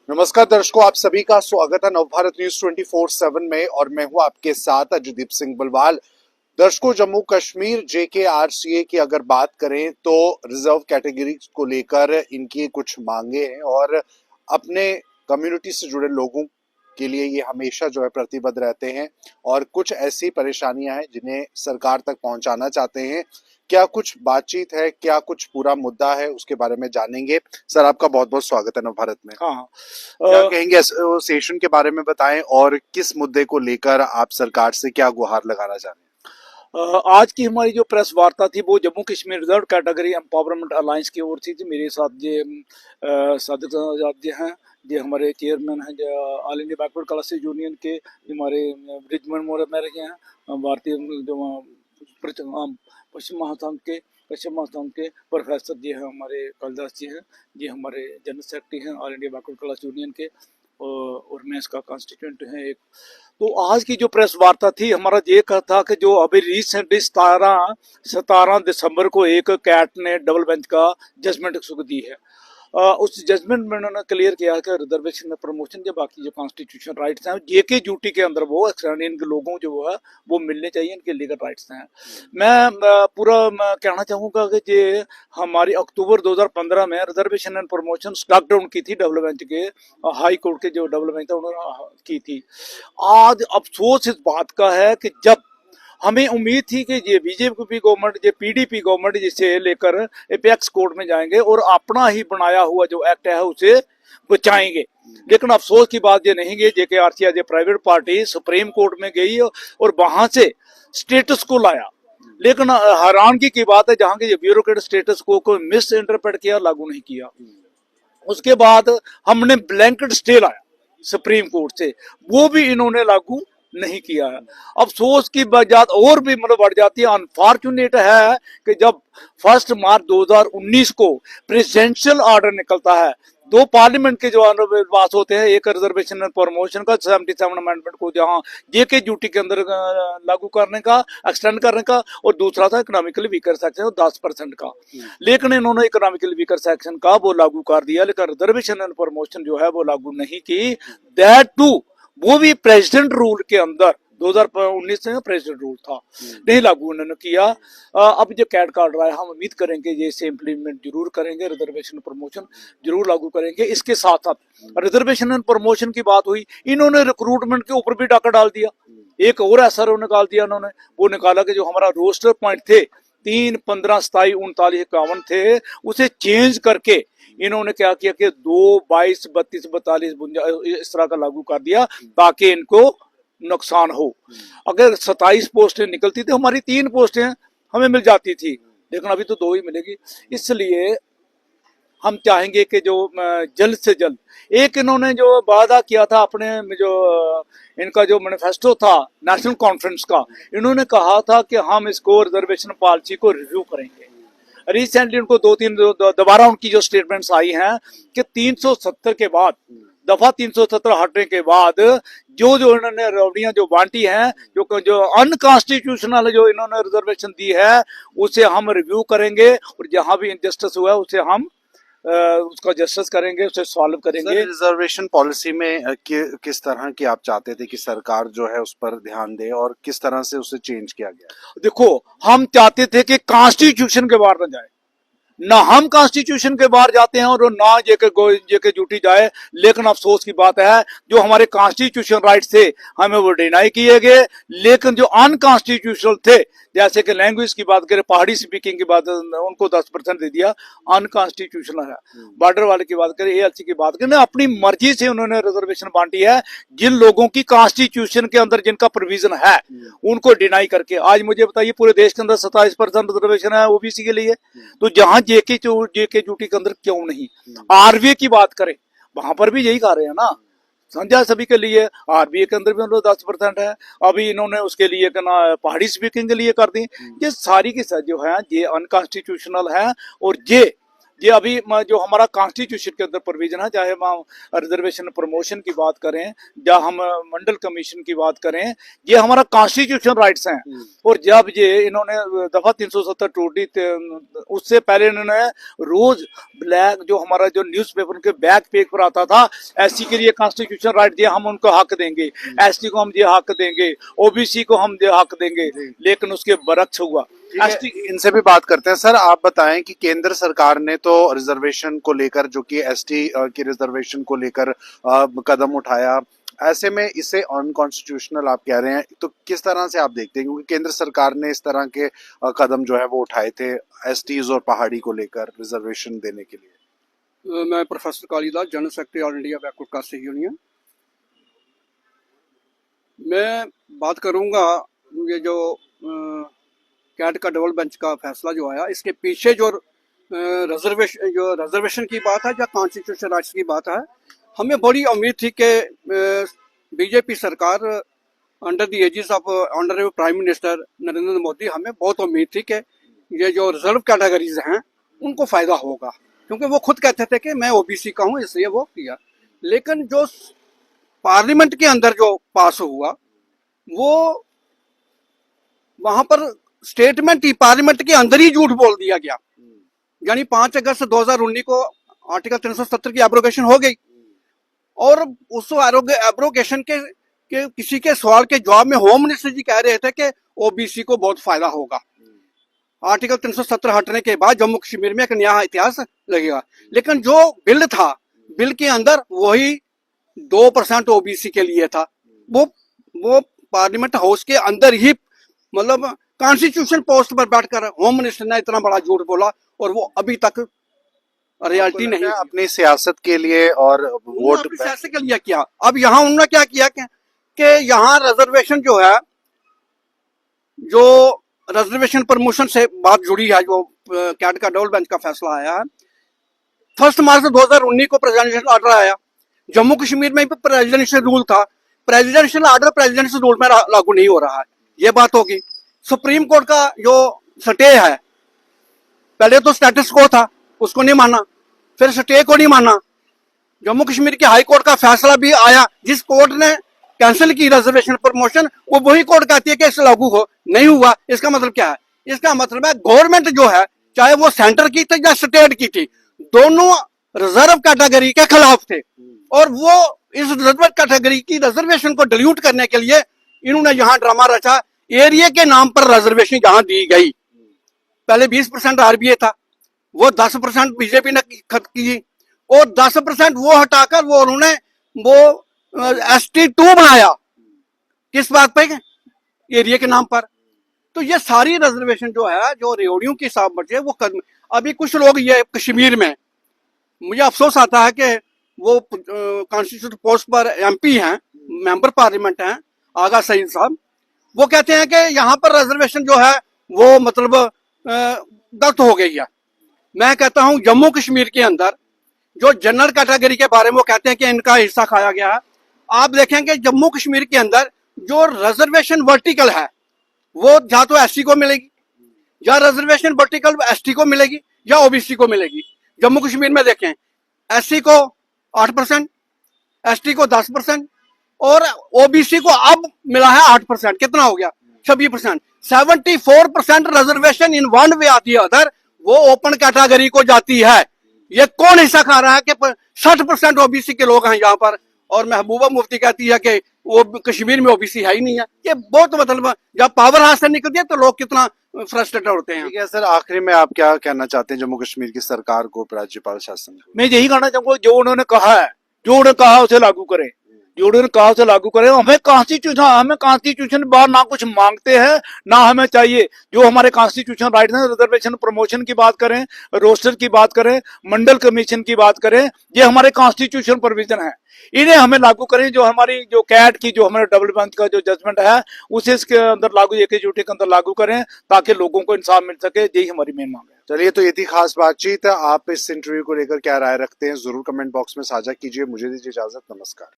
नमस्कार दर्शकों, आप सभी का स्वागत है नवभारत न्यूज 24/7 में और मैं हूं आपके साथ अजयदीप सिंह बलवाल। दर्शकों, जम्मू कश्मीर JKRCA की अगर बात करें तो रिजर्व कैटेगरी को लेकर इनकी कुछ मांगे हैं और अपने कम्युनिटी से जुड़े लोगों के लिए ये हमेशा जो है प्रतिबद्ध रहते हैं और कुछ ऐसी परेशानियां हैं जिन्हें सरकार तक पहुंचाना चाहते हैं। क्या कुछ बातचीत है, क्या कुछ पूरा मुद्दा है, उसके बारे में जानेंगे। सर, आपका बहुत बहुत स्वागत है नवभारत में। हाँ, क्या कहेंगे एसोसिएशन के बारे में बताएं और किस मुद्दे को लेकर आप सरकार से क्या गुहार लगाना चाह रहे हैं। आज की हमारी जो प्रेस वार्ता थी वो Jammu Kashmir reserve category empowerment alliance की ओर थी। मेरे साथ ये सादिक आजाद जी हैं, ये हमारे चेयरमैन हैं जो all India backward classes union के, हमारे ब्रिजमन मोर में रहे हैं भारतीय जो पश्चिम महासंघ के प्रोफेसर जी हैं, हमारे कालिदास जी हैं, ये हमारे जनरल सेक्रेटरी हैं all India backward class union के, और मैं इसका कॉन्स्टिट्यूंट है एक। तो आज की जो प्रेस वार्ता थी, हमारा ये कहा था कि जो अभी रिसेंटली 17 दिसंबर को एक कैट ने डबल बेंच का जजमेंट सुख दी है। उस जजमेंट में उन्होंने क्लियर किया कि रिजर्वेशन में प्रमोशन के बाकी जो कॉन्स्टिट्यूशन राइट्स हैं जेके ड्यूटी के अंदर वो इनके लोगों जो है वो मिलने चाहिए, इनके लीगल राइट्स हैं। मैं कहना चाहूँगा कि ये हमारी अक्टूबर 2015 में reservation and promotion stock down की थी डबल बेंच के, हाई कोर्ट के जो डबल बेंच था उन्होंने की थी। आज अफसोस इस बात का है कि जब हमें उम्मीद थी कि ये बीजेपी गवर्नमेंट, ये PDP गवर्नमेंट जिसे लेकर एपेक्स कोर्ट में जाएंगे और अपना ही बनाया हुआ जो एक्ट है उसे बचाएंगे, लेकिन अफसोस की बात ये नहीं गई। JKRCA ये प्राइवेट पार्टी सुप्रीम कोर्ट में गई और वहां से स्टेटस को लाया, लेकिन हैरानगी की बात है जहां के ब्यूरोक्रेट स्टेटस को मिस इंटरप्रेट किया, लागू नहीं किया। उसके बाद हमने ब्लैंकेट स्टे लाया सुप्रीम कोर्ट से, वो भी इन्होंने लागू नहीं किया है। अफसोस की बात और भी बढ़ जाती है। अनफॉर्चुनेट है कि जब 1 मार्च 2019 को प्रेसिडेंशियल ऑर्डर निकलता है, दो पार्लियामेंट के जो पास होते हैं, एक रिजर्वेशन एंड प्रमोशन का 77 अमेंडमेंट को जहां जेके ड्यूटी के अंदर लागू करने का, एक्सटेंड करने का, और दूसरा था इकोनॉमिकली वीकर सेक्शन 10% का। लेकिन इन्होंने इकोनॉमिकली वीकर सेक्शन का वो लागू कर दिया, लेकिन रिजर्वेशन एंड प्रमोशन जो है वो लागू नहीं की। दैट टू वो भी प्रेसिडेंट रूल के अंदर 2019 में प्रेसिडेंट रूल था, नहीं लागू उन्होंने किया। अब जो कैट का ऑर्डर आया, हम उम्मीद करेंगे ये इसे इम्प्लीमेंट जरूर करेंगे, रिजर्वेशन प्रमोशन जरूर लागू करेंगे। इसके साथ साथ रिजर्वेशन एंड प्रमोशन की बात हुई, इन्होंने रिक्रूटमेंट के ऊपर भी डाका डाल दिया। एक और SRO निकाल दिया इन्होंने, वो निकाला कि जो हमारा रोस्टर पॉइंट थे 3, 15, 27, 39, 51 थे, उसे चेंज करके इन्होंने क्या किया कि 2, 22, 32, 42, 52 इस तरह का लागू कर दिया ताकि इनको नुकसान हो। अगर 27 पोस्टें निकलती थी, हमारी 3 पोस्टें हमें मिल जाती थी, लेकिन अभी तो 2 ही मिलेगी। इसलिए हम चाहेंगे कि जो जल्द से जल्द, एक इन्होंने जो वादा किया था अपने जो इनका जो मैनिफेस्टो था नेशनल कॉन्फ्रेंस का, इन्होंने कहा था कि हम इसको रिजर्वेशन पॉलिसी को रिव्यू करेंगे। रिसेंटली उनको 2-3 दोबारा उनकी जो स्टेटमेंट्स आई हैं कि 370 के बाद, दफा 370 हटने के बाद जो इन्होंने रवड़ियां जो बांटी हैं, जो अनकॉन्स्टिट्यूशनल जो इन्होंने रिजर्वेशन दी है, उसे हम रिव्यू करेंगे और जहां भी इनजस्टिस हुआ है उसे हम उसका जस्टिस करेंगे, उसे सॉल्व करेंगे। रिजर्वेशन पॉलिसी में किस तरह की आप चाहते थे कि सरकार जो है उस पर ध्यान दे और किस तरह से उसे चेंज किया गया? देखो, हम चाहते थे कि कॉन्स्टिट्यूशन के बाहर न जाए, ना हम कॉन्स्टिट्यूशन के बाहर जाते हैं और ना जेके ड्यूटी जाए, लेकिन अफसोस की बात है जो हमारे कॉन्स्टिट्यूशन राइट्स थे हमें वो डिनाई किए गए, लेकिन जो अनकॉन्स्टिट्यूशनल थे, जैसे कि लैंग्वेज की बात करें, पहाड़ी स्पीकिंग की बात, उनको 10% दे दिया, अनकॉन्स्टिट्यूशनल है। बॉर्डर वाले की बात करें, ALC की बात करें, अपनी मर्जी से उन्होंने रिजर्वेशन बांटी है। जिन लोगों की कॉन्स्टिट्यूशन के अंदर जिनका प्रोविजन है उनको डिनाई करके, आज मुझे बताइए पूरे देश के अंदर 27% रिजर्वेशन है OBC के लिए, तो जहां जेके ड्यूटी के अंदर क्यों नहीं? RVA की बात करें, वहां पर भी यही कह रहे हैं ना, समझा सभी के लिए। RBA के अंदर भी 10% है। अभी इन्होंने उसके लिए पहाड़ी स्पीकिंग के लिए कर दी। ये सारी की जो है ये अनकॉन्स्टिट्यूशनल है और ये ये अभी जो हमारा कॉन्स्टिट्यूशन के अंदर प्रोविजन है, चाहे हम रिजर्वेशन प्रमोशन की बात करें या हम मंडल कमीशन की बात करें, ये हमारा कॉन्स्टिट्यूशन राइट्स हैं। और जब ये इन्होंने दफा 370 टूटी, उससे पहले इन्होंने रोज ब्लैक जो हमारा जो न्यूज़पेपर के बैक पेज पर आता था, एससी के लिए कॉन्स्टिट्यूशन राइट दिया, हम उनको हक देंगे, एसटी को हम ये हक देंगे, ओबीसी को हम ये हक देंगे, लेकिन उसके बरक्स हुआ। इनसे भी बात करते हैं। सर, आप बताएं कि केंद्र सरकार ने तो रिजर्वेशन को लेकर, जो कि एसटी की रिजर्वेशन को लेकर कदम उठाया, ऐसे में इसे अनकॉन्स्टिट्यूशनल आप कह रहे हैं, तो किस तरह से आप देखते हैं? क्योंकि केंद्र सरकार ने इस तरह के कदम जो है वो उठाए थे एसटीज और पहाड़ी को लेकर रिजर्वेशन देने के लिए। मैं professor Kalidas, general secretary all India backward caste union. मैं बात करूंगा ये जो कैट का डबल बेंच का फैसला जो आया, इसके पीछे जो रिजर्वेशन की बात है या कॉन्स्टिट्यूशन राइट्स की बात है, हमें बड़ी उम्मीद थी कि बीजेपी सरकार under the aegis of honourable prime minister Narendra Modi, हमें बहुत उम्मीद थी कि ये जो रिजर्व कैटेगरीज हैं उनको फायदा होगा, क्योंकि वो खुद कहते थे कि मैं ओबीसी का हूँ, इसलिए वो किया। लेकिन जो पार्लियामेंट के अंदर जो पास हुआ, वो वहां पर स्टेटमेंट ही पार्लियामेंट के अंदर ही झूठ बोल दिया गया। यानी 5 अगस्त 2019 को आर्टिकल 370 की एब्रोगेशन हो गई, और उस एब्रोगेशन के किसी के सवाल के जवाब में होम मिनिस्टर जी कह रहे थे कि ओबीसी को बहुत फायदा होगा। आर्टिकल 370 हटने के बाद जम्मू कश्मीर में एक नया इतिहास लगेगा। लेकिन जो बिल था, बिल के अंदर वही 2% ओबीसी के लिए था। वो पार्लियामेंट हाउस के अंदर ही, मतलब कॉन्स्टिट्यूशन पोस्ट पर बैठकर होम मिनिस्टर ने इतना बड़ा झूठ बोला, और वो अभी तक रियलिटी नहीं। अपनी सियासत के लिए और वोट सियासत के लिए किया। अब यहाँ उन्होंने क्या किया कि यहाँ रिजर्वेशन जो है, जो रिजर्वेशन प्रमोशन से बात जुड़ी है, जो कैट का डबल बेंच का फैसला आया है, 1 मार्च 2019 को प्रेसिडेंशियल ऑर्डर आया। जम्मू कश्मीर में भी प्रेसिडेंशियल रूल था, प्रेसिडेंशियल ऑर्डर प्रेसिडेंशियल रूल में लागू नहीं हो रहा है, ये बात होगी। सुप्रीम कोर्ट का जो स्टे है, पहले तो स्टेटस को था, उसको नहीं माना, फिर स्टे को नहीं माना। जम्मू कश्मीर के हाई कोर्ट का फैसला भी आया, जिस कोर्ट ने कैंसिल की रिजर्वेशन प्रमोशन, वो वही कोर्ट कहती है कि इससे लागू हो नहीं हुआ। इसका मतलब क्या है? इसका मतलब है गवर्नमेंट जो है, चाहे वो सेंटर की थी या स्टेट की थी, दोनों रिजर्व कैटेगरी के खिलाफ थे, और वो इस रिजर्व कैटेगरी की रिजर्वेशन को डिल्यूट करने के लिए इन्होंने यहाँ ड्रामा रचा। एरिया के नाम पर रिजर्वेशन जहां दी गई, पहले 20% आरबीए था, वो 10% बीजेपी ने की, और 10% वो हटाकर वो उन्होंने वो ST2 बनाया। किस बात पे? एरिया के नाम पर। तो ये सारी रिजर्वेशन जो है, जो रेवड़ियों की हिसाब बचे, वो अभी कुछ लोग ये कश्मीर में, मुझे अफसोस आता है कि वो कॉन्स्टिट्यूशन पोस्ट पर MP हैं, मेंबर पार्लियामेंट हैं, आगा सईद साहब, वो कहते हैं कि यहाँ पर रिजर्वेशन जो है वो मतलब गलत हो गई है। मैं कहता हूँ जम्मू कश्मीर के अंदर जो जनरल कैटेगरी के बारे में वो कहते हैं कि इनका हिस्सा खाया गया है, आप देखेंगे जम्मू कश्मीर के अंदर जो रिजर्वेशन वर्टिकल है, वो या तो SC को मिलेगी, या रिजर्वेशन वर्टिकल ST को मिलेगी, या OBC को मिलेगी। जम्मू कश्मीर में देखें, SC को 8%, ST को 10%, और OBC को अब मिला है 8%। कितना हो गया? 26%। 74% रिजर्वेशन इन वन वे आती है अदर, वो ओपन कैटेगरी को जाती है। ये कौन हिस्सा खा रहा है कि 60% OBC के लोग हैं यहाँ पर, और महबूबा मुफ्ती कहती है कि वो कश्मीर में OBC है ही नहीं है। ये बहुत मतलब जब पावर हाथ से निकलती है तो लोग कितना फ्रस्ट्रेटेड होते हैं। ठीक है सर, आखिरी में आप क्या कहना चाहते हैं जम्मू कश्मीर की सरकार को, राज्यपाल शासन को? मैं यही कहना चाहूंगा, जो उन्होंने कहा है, जो उन्होंने कहा उसे लागू करें, जो उन्होंने कहा उसे लागू करें। हमें कॉन्स्टिट्यूशन बाहर ना कुछ मांगते हैं ना हमें चाहिए। जो हमारे कॉन्स्टिट्यूशन राइट है, रिजर्वेशन प्रमोशन की बात करें, रोस्टर की बात करें, मंडल कमीशन की बात करें, ये हमारे कॉन्स्टिट्यूशन प्रोविजन है, इन्हें हमें लागू करें। जो हमारी जो कैट की जो हमारे डबल बेंच का जो जजमेंट है, उसे इसके अंदर लागू, एकजुटता के अंदर लागू करें, ताकि लोगों को इंसाफ मिल सके। यही हमारी मेन मांग है। चलिए, तो ये थी खास बातचीत। आप इस इंटरव्यू को लेकर क्या राय रखते हैं, जरूर कमेंट बॉक्स में साझा कीजिए। मुझे दीजिए इजाजत, नमस्कार।